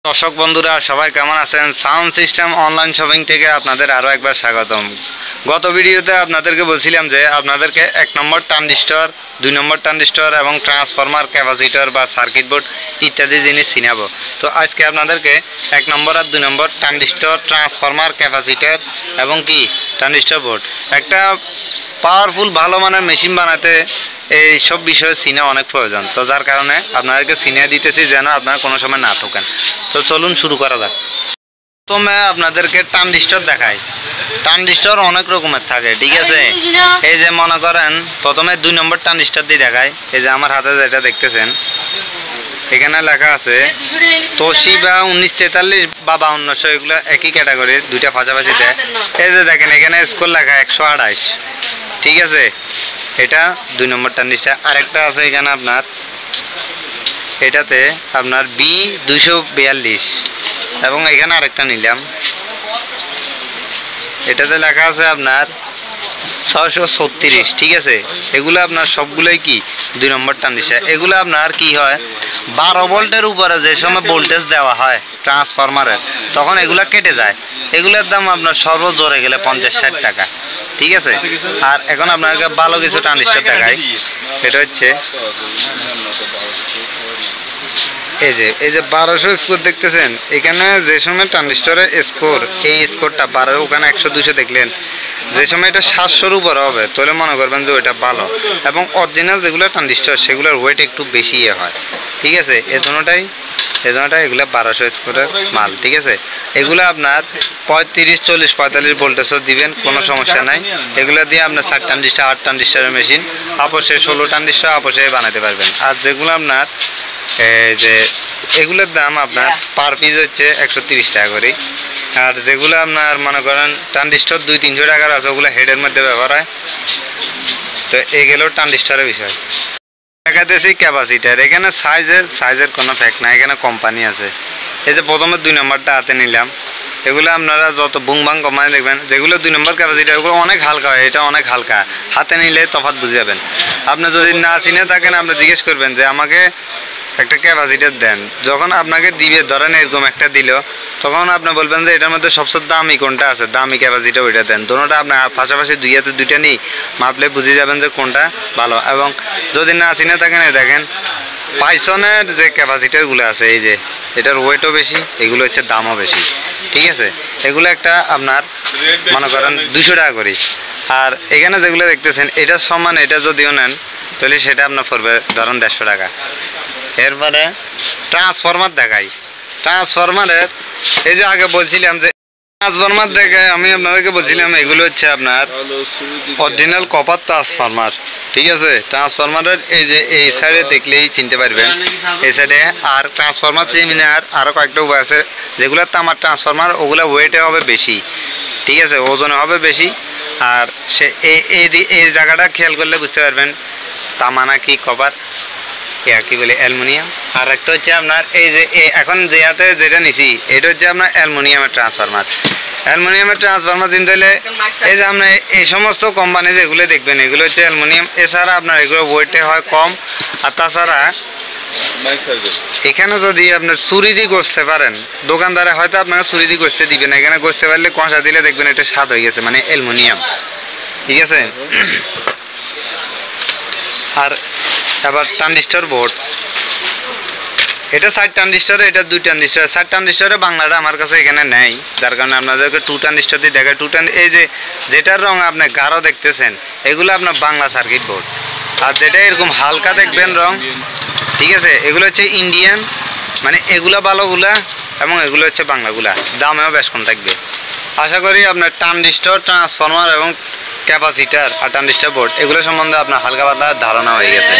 দর্শক বন্ধুরা সবাই কেমন আছেন? সাউন্ড সিস্টেম অনলাইন শপিং থেকে আপনাদের আরও একবার স্বাগতম। গত ভিডিওতে আপনাদেরকে বলছিলাম যে আপনাদেরকে 1 নম্বর ট্রানজিস্টর, 2 নম্বর ট্রানজিস্টর এবং ট্রান্সফরমার, ক্যাপাসিটর বা সার্কিট বোর্ড ইত্যাদি জিনিস চিনাবো। তো আজকে আপনাদেরকে 1 নম্বর আর 2 নম্বর ট্রানজিস্টর, ট্রান্সফরমার, ক্যাপাসিটর এবং কি ট্রানজিস্টর বোর্ড, একটা পাওয়ারফুল ভালো মানের মেশিন বানাতে এই সব বিষয়ে চিনা অনেক প্রয়োজন। তো যার কারণে আপনাদেরকে চিনিয়ে দিতেছি যেন আপনারা কোনো সময় না ঠকেন। তো চলুন শুরু করা যাক। প্রথমে আপনাদেরকে ট্রানজিস্টর দেখাই। ট্রানজিস্টর অনেক রকমের থাকে, ঠিক আছে। এই যে মনে করেন প্রথমে 2 নম্বর ট্রানজিস্টর দিয়ে দেখাই। এই যে আমার হাতে যেটা দেখতেছেন এখানে লেখা আছে তোশিবা 1943 বা 5200, এগুলো একই ক্যাটাগরির, দুইটা পাশাপাশি দেয়। এই যে দেখেন এখানে স্কোর লেখা 128, ঠিক আছে। এটা 2 নম্বর ট্রানজিস্টর। আরেকটা আছে এখানে আপনার, এটাতে আপনার B242 এবং এখানে আরেকটা নিলাম, এটাতে লেখা আছে আপনার 636, ঠিক আছে। এগুলো আপনার সবগুলোই কি 2 নম্বর ট্রানজিস্টর। এগুলো আপনার কি হয়, 12 ভোল্টের উপরে যে সময় ভোল্টেজ দেওয়া হয় ট্রান্সফরমারের, তখন এগুলো কেটে যায়। এগুলোর দাম আপনার সর্বজোরে গেলে 50-60 টাকা, ঠিক আছে। আর এখন আপনাকে ভালো কিছু ট্রানজিস্টর দেখাই। এটা হচ্ছে এই যে 1200 স্কোর দেখতেছেন, এখানে যে সময় ট্রানজিস্টরের স্কোর, এই স্কোরটা 12, ওখানে 100-200 দেখলেন, যে সময় এটা 700-র উপর হবে তাহলে মনে করবেন যে ওইটা ভালো। এবং অরিজিনাল যেগুলো ট্রানজিস্টর সেগুলোর ওয়েট একটু বেশি হয়, ঠিক আছে। এই দুটোটাই এগুলো 1200 স্কোরের মাল, ঠিক আছে। এগুলো আপনার 35, 40, 45 ভোল্টেজও দিবেন, কোনো সমস্যা নাই। এগুলো দিয়ে আপনার 7 ট্রানজিস্টর, 8 ট্রানজিস্টরের মেশিন আপসে 16 ট্রানজিস্টর আপসে বানাতে পারবেন। আর যেগুলো আপনার এই যে এগুলোর দাম আপনার পার পিস হচ্ছে 130 টাকা করে। আর যেগুলো আপনার মনে করেন ট্রানজিস্টর 200-300 টাকার আছে, ওগুলো হেডের মধ্যে ব্যবহার হয়। তো এই গেল ট্রানজিস্টরের বিষয়। দেখাতেছি ক্যাপাসিটার। এখানে সাইজের কোনো ফ্যাক্ট নাই, এখানে কোম্পানি আছে। এই যে প্রথমে 2 নম্বরটা হাতে নিলাম। এগুলো আপনারা যত বুং বাং কোম্পানি দেখবেন, যেগুলো 2 নম্বর ক্যাপাসিটার, ওগুলো অনেক হালকা হয়, এটা অনেক হালকা। হাতে নিলে তফাৎ বুঝে যাবেন। আপনি যদি না চিনে থাকেন, আপনি জিজ্ঞেস করবেন যে আমাকে একটা ক্যাপাসিটার দেন। যখন আপনাকে দিবে, ধরেন এরকম একটা দিল, তখন আপনি বলবেন যে এটার মধ্যে সবচেয়ে দামি কোনটা আছে, দামি ক্যাপাসিটার ওইটা দেন। দুটোটা আপনার পাশাপাশি দুই হাতে দুইটা নিই, মাপলে বুঝে যাবেন যে কোনটা ভালো। এবং যদি না চিনে থাকেন, দেখেন পাইসনের যে ক্যাপাসিটারগুলো আছে, এই যে এটার ওয়েটও বেশি, এগুলো হচ্ছে দামও বেশি, ঠিক আছে। এগুলো একটা আপনার মনে করেন 200 টাকা করে। আর এখানে যেগুলো দেখতেছেন এটা সমান, এটা যদিও নেন তাহলে সেটা আপনার পড়বে ধরেন 150 টাকা। এরপরে ট্রান্সফরমার দেখাই। ট্রান্সফরমারের এই যে আগে বলছিলাম যে ট্রান্সফরমার দেখে আমি আপনাদেরকে বলছিলাম এগুলো হচ্ছে আপনার অরিজিনাল কপার ট্রান্সফরমার, ঠিক আছে। ট্রান্সফরমারের এই যে এই সাইডে দেখলেই চিনতে পারবেন, এই সাইডে। আর ট্রান্সফরমার চেমিনার আরও কয়েকটা উপায় আছে, যেগুলো তামার ট্রান্সফরমার, ওগুলো ওয়েটে হবে বেশি, ঠিক আছে, ওজনে হবে বেশি। আর সে এই জায়গাটা খেয়াল করলে বুঝতে পারবেন তামা নাকি কপার, কি বলে অ্যালুমিনিয়াম। আর একটা হচ্ছে আপনার এই যে এখন যে হাতে যেটা নিছি, এটা হচ্ছে আপনার অ্যালুমিনিয়ামের ট্রান্সফরমার। অ্যালুমিনিয়ামের ট্রান্সফরমার চিনতে হলে এই যে আপনার এই সমস্ত কোম্পানি যেগুলো দেখবেন, এগুলো হচ্ছে অ্যালুমিনিয়াম। এছাড়া আপনার এগুলো ওয়েটে হয় কম। আর তাছাড়া এখানে যদি আপনি ছুরি দিয়ে গসতে পারেন, দোকানদারে হয়তো আপনাকে ছুরি দিয়ে গসতে দিবেন, এখানে গসতে পারলে কষা দিলে দেখবেন এটা স্বাদ হয়ে গেছে, মানে অ্যালুমিনিয়াম, ঠিক আছে। আর আবার ট্রানজিস্টর বোর্ড, এটা 4 ট্রানজিস্টর, এটা 2 ট্রানজিস্টর। 4 ট্রানজিস্টরে বাংলাটা আমার কাছে এখানে নেই, যার কারণে আপনাদেরকে 2 ট্রানজিস্টর দিয়ে দেখায়। এই যে যেটার রং আপনি গাঢ় দেখতেছেন, এগুলো আপনার বাংলা সার্কিট বোর্ড। আর যেটা এরকম হালকা দেখবেন রং, ঠিক আছে, এগুলো হচ্ছে ইন্ডিয়ান, মানে এগুলা ভালোগুলা এবং এগুলো হচ্ছে বাংলাগুলা। দামেও বেশ কম থাকবে। আশা করি আপনার ট্রানজিস্টর, ট্রান্সফরমার এবং ক্যাপাসিটার আর ট্রানজিস্টর বোর্ড এগুলো সম্বন্ধে আপনার হালকা পাতলা ধারণা হয়ে গেছে।